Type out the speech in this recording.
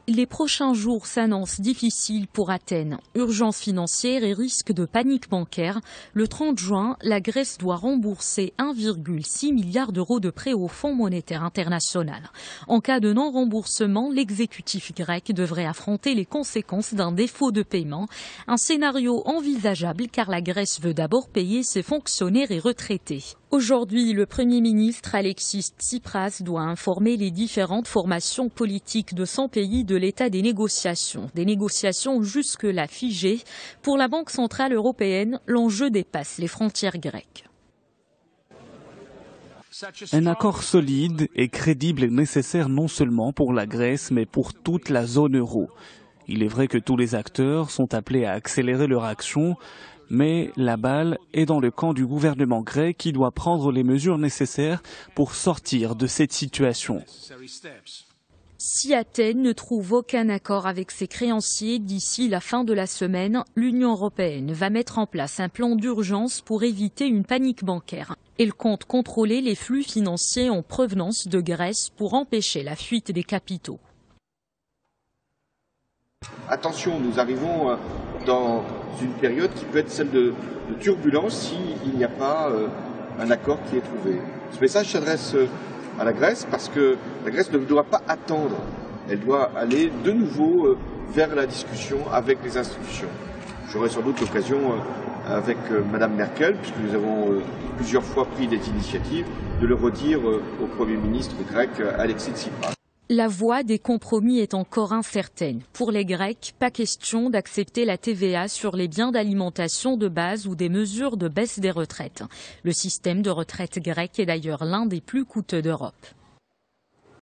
Les prochains jours s'annoncent difficiles pour Athènes. Urgence financière et risque de panique bancaire. Le 30 juin, la Grèce doit rembourser 1,6 milliard d'euros de prêts au Fonds monétaire international. En cas de non-remboursement, l'exécutif grec devrait affronter les conséquences d'un défaut de paiement. Un scénario envisageable car la Grèce veut d'abord payer ses fonctionnaires et retraités. Aujourd'hui, le Premier ministre Alexis Tsipras doit informer les différentes formations politiques de son pays de l'état des négociations. Des négociations jusque-là figées. Pour la Banque centrale européenne, l'enjeu dépasse les frontières grecques. Un accord solide et crédible est nécessaire non seulement pour la Grèce, mais pour toute la zone euro. Il est vrai que tous les acteurs sont appelés à accélérer leur action, mais la balle est dans le camp du gouvernement grec qui doit prendre les mesures nécessaires pour sortir de cette situation. Si Athènes ne trouve aucun accord avec ses créanciers d'ici la fin de la semaine, l'Union européenne va mettre en place un plan d'urgence pour éviter une panique bancaire. Elle compte contrôler les flux financiers en provenance de Grèce pour empêcher la fuite des capitaux. Attention, nous arrivons dans une période qui peut être celle de turbulence s'il n'y a pas un accord qui est trouvé. Ce message s'adresse à la Grèce parce que la Grèce ne doit pas attendre. Elle doit aller de nouveau vers la discussion avec les institutions. J'aurai sans doute l'occasion avec Madame Merkel, puisque nous avons plusieurs fois pris des initiatives, de le redire au Premier ministre grec Alexis Tsipras. La voie des compromis est encore incertaine. Pour les Grecs, pas question d'accepter la TVA sur les biens d'alimentation de base ou des mesures de baisse des retraites. Le système de retraite grec est d'ailleurs l'un des plus coûteux d'Europe.